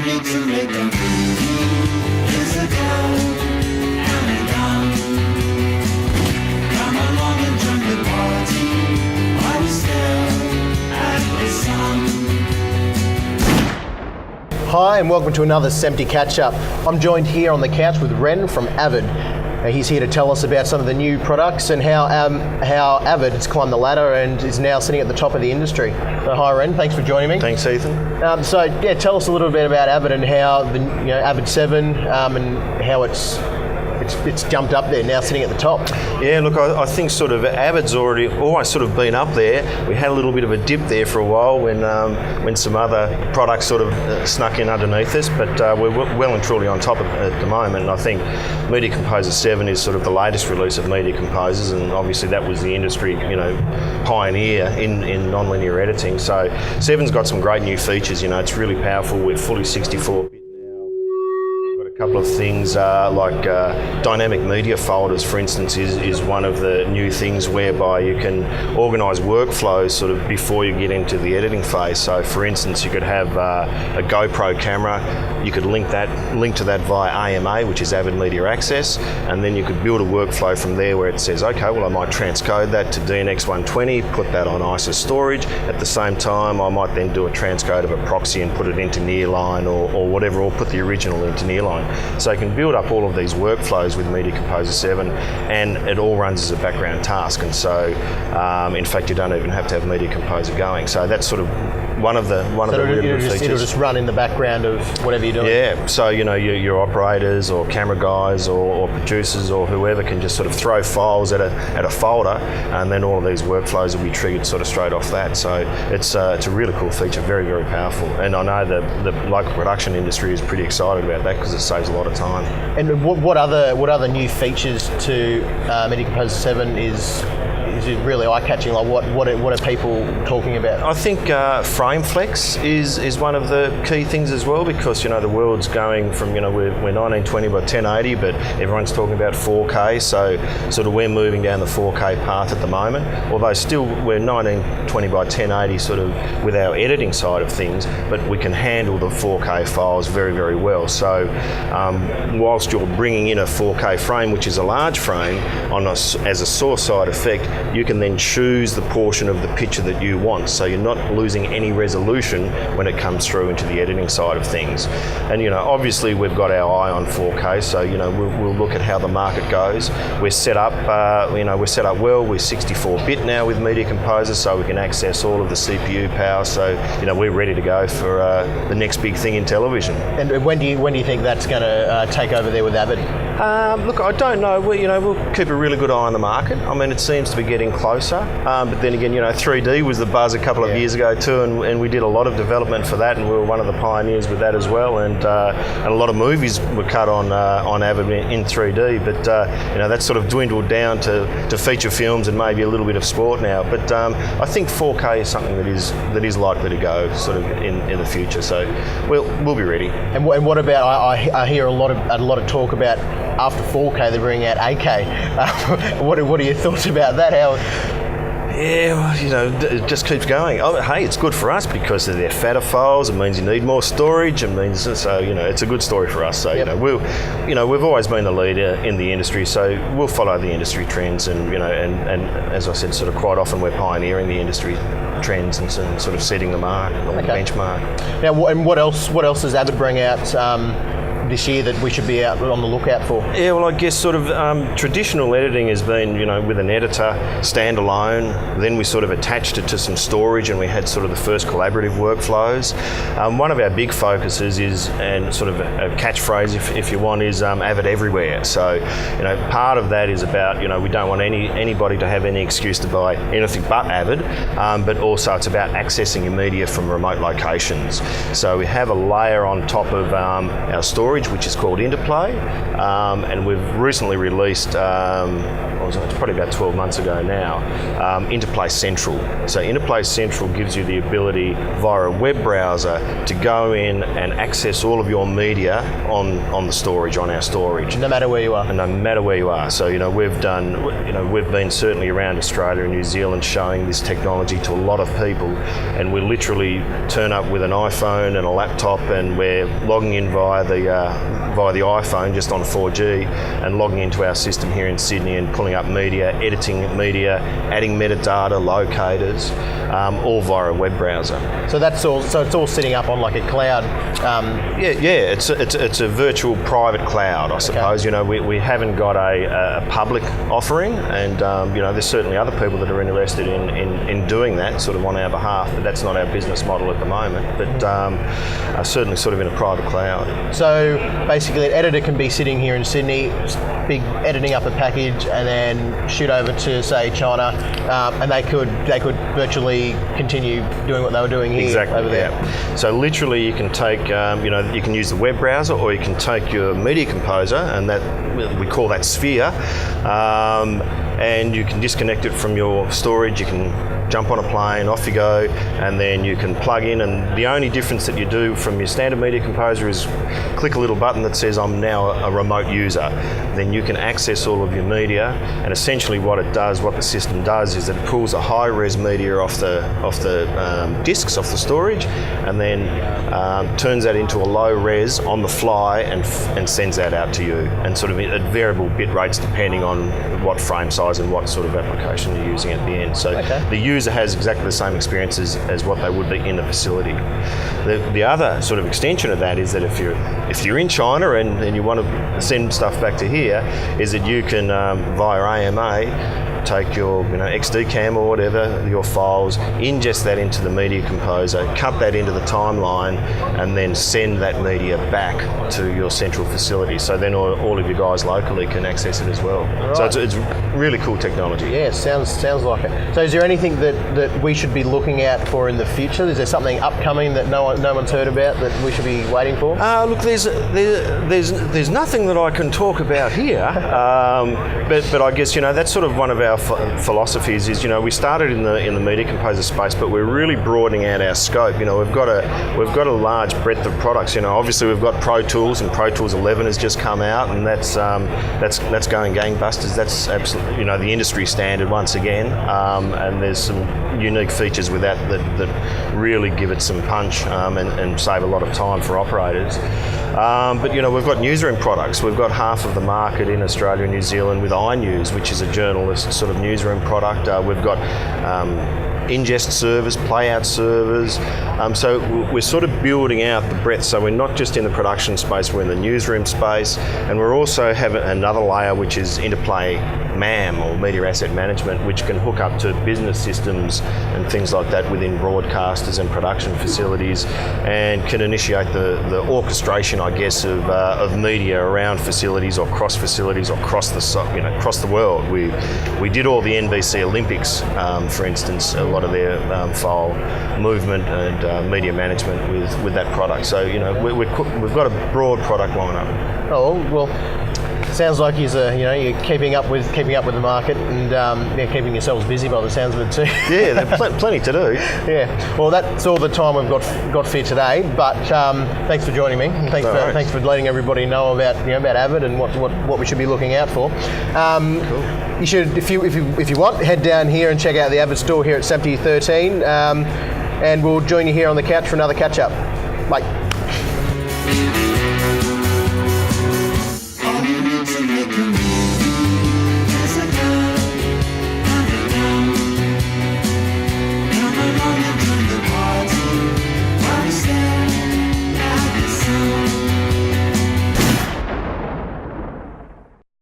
ready to make a movie. Years ago, and we're young. Come along and join the party. While we stare at the sun. Hi and welcome to another SMPTE catch-up. I'm joined here on the couch with Ren from Avid. He's here to tell us about some of the new products and how Avid has climbed the ladder and is now sitting at the top of the industry. So hi Ren, thanks for joining me. Thanks Ethan. Tell us a little bit about Avid and how the Avid 7 and how it's jumped up there, now sitting at the top. Yeah, look, I think sort of Avid's always sort of been up there. We had a little bit of a dip there for a while when some other products sort of snuck in underneath us, but we're well and truly on top at the moment. And I think Media Composer 7 is sort of the latest release of Media Composers, and obviously that was the industry, pioneer in non-linear editing. So 7's got some great new features. It's really powerful. We're fully 64-bit. Couple of things like dynamic media folders, for instance, is one of the new things whereby you can organise workflows sort of before you get into the editing phase. So for instance, you could have a GoPro camera, you could link to that via AMA, which is Avid Media Access, and then you could build a workflow from there where it says, okay, well I might transcode that to DNX 120, put that on ISO storage. At the same time, I might then do a transcode of a proxy and put it into Nearline or whatever, or put the original into Nearline. So you can build up all of these workflows with Media Composer 7, and it all runs as a background task. And so, in fact, you don't even have to have Media Composer going. So that's sort of one of the really good features. It'll just run in the background of whatever you're doing. Yeah. So your operators or camera guys or producers or whoever can just sort of throw files at a folder, and then all of these workflows will be triggered sort of straight off that. So it's a really cool feature, very, very powerful. And I know the local production industry is pretty excited about that because it saves a lot of time. And what other new features to Media Composer 7 is it really eye-catching? Like what are people talking about? I think frame flex is one of the key things as well, because the world's going from we're 1920 by 1080, but everyone's talking about 4K. So sort of we're moving down the 4K path at the moment. Although still we're 1920 by 1080 sort of with our editing side of things, but we can handle the 4K files very, very well. So whilst you're bringing in a 4K frame, which is a large frame, as a source side effect, you can then choose the portion of the picture that you want. So you're not losing any resolution when it comes through into the editing side of things. And obviously we've got our eye on 4K, so we'll look at how the market goes. We're set up, well. We're 64-bit now with Media Composer, so we can access all of the CPU power. So we're ready to go for the next big thing in television. And when do you think that's going to take over there with Avid? Look, I don't know. We'll keep a really good eye on the market. I mean, it seems to be getting closer. But then again, 3D was the buzz a couple of years ago too, and we did a lot of development for that, and we were one of the pioneers with that as well. And a lot of movies were cut on Avid in 3D. But that's sort of dwindled down to feature films and maybe a little bit of sport now. But I think 4K is something that is likely to go sort of in the future. So we'll be ready. And what about? I hear a lot of talk about after 4K they're bringing out AGaaG. What are your thoughts about that? Yeah, well, it just keeps going. Oh, hey, it's good for us because they're fatter files. It means you need more storage. It means so it's a good story for us. So yep. we've always been the leader in the industry. So we'll follow the industry trends, and and as I said, sort of quite often we're pioneering the industry trends and sort of setting the mark or the benchmark. Now, and what else does Avid bring out this year that we should be out on the lookout for? Yeah, well, I guess sort of traditional editing has been, with an editor standalone. Then we sort of attached it to some storage, and we had sort of the first collaborative workflows. One of our big focuses is, and sort of a catchphrase, if you want, is Avid everywhere. So, part of that is about, we don't want anybody to have any excuse to buy anything but Avid, but also it's about accessing your media from remote locations. So we have a layer on top of our storage storage, which is called Interplay, and we've recently released, it's probably about 12 months ago now, Interplay Central. So Interplay Central gives you the ability via a web browser to go in and access all of your media on the storage, on our storage. No matter where you are. And no matter where you are. So, we've been certainly around Australia and New Zealand showing this technology to a lot of people, and we literally turn up with an iPhone and a laptop, and we're logging in via the iPhone just on 4G and logging into our system here in Sydney and pulling up media, editing media, adding metadata, locators, all via a web browser. So that's all. So it's all sitting up on like a cloud. It's a virtual private cloud, I suppose. Okay. We haven't got a public offering, and there's certainly other people that are interested in doing that sort of on our behalf, but that's not our business model at the moment. But certainly sort of in a private cloud. So basically, an editor can be sitting here in Sydney, editing up a package, and then shoot over to say China, and they could virtually continue doing what they were doing here over there. Yeah. So literally, you can take you can use the web browser, or you can take your media composer, and that we call that Sphere, and you can disconnect it from your storage. You can jump on a plane, off you go, and then you can plug in, and the only difference that you do from your standard media composer is click a little button that says I'm now a remote user. Then you can access all of your media, and essentially what the system does is that it pulls a high-res media off the disks, off the storage, and then turns that into a low-res on the fly and sends that out to you, and sort of at variable bit rates depending on what frame size and what sort of application you're using at the end. So the user has exactly the same experiences as what they would be in the facility. The other sort of extension of that is that if you're in China and you want to send stuff back to here, is that you can via AMA take your XD cam or whatever, your files, ingest that into the media composer, cut that into the timeline, and then send that media back to your central facility. So then all of you guys locally can access it as well. Right. So it's really cool technology. Yeah, sounds like it. So is there anything that we should be looking out for in the future? Is there something upcoming that no one's heard about that we should be waiting for? Look, there's nothing that I can talk about here, but I guess that's sort of one of our philosophies. Is we started in the media composer space, but we're really broadening out our scope. We've got a large breadth of products. Obviously we've got Pro Tools, and Pro Tools 11 has just come out, and that's going gangbusters. That's absolutely the industry standard once again, and there's some unique features with that really give it some punch and save a lot of time for operators. But we've got newsroom products. We've got half of the market in Australia and New Zealand with iNews, which is a journalist sort of newsroom product. We've got ingest servers, playout servers. So we're sort of building out the breadth. So we're not just in the production space, we're in the newsroom space, and we're also having another layer which is Interplay MAM, or Media Asset Management, which can hook up to business systems and things like that within broadcasters and production facilities, and can initiate the orchestration, I guess, of media around facilities or cross facilities or across the world. We did all the NBC Olympics, for instance, a lot of their file movement and media management with that product. So we've got a broad product lineup. Oh well. Sounds like you're keeping up with the market and keeping yourselves busy by the sounds of it too. Yeah, there's plenty to do. Yeah. Well, that's all the time we've got for you today. But thanks for joining me. Thanks for letting everybody know about Avid and what we should be looking out for. Cool. You should, if you want, head down here and check out the Avid store here at SMPTE 13, and we'll join you here on the couch for another catch up. Bye.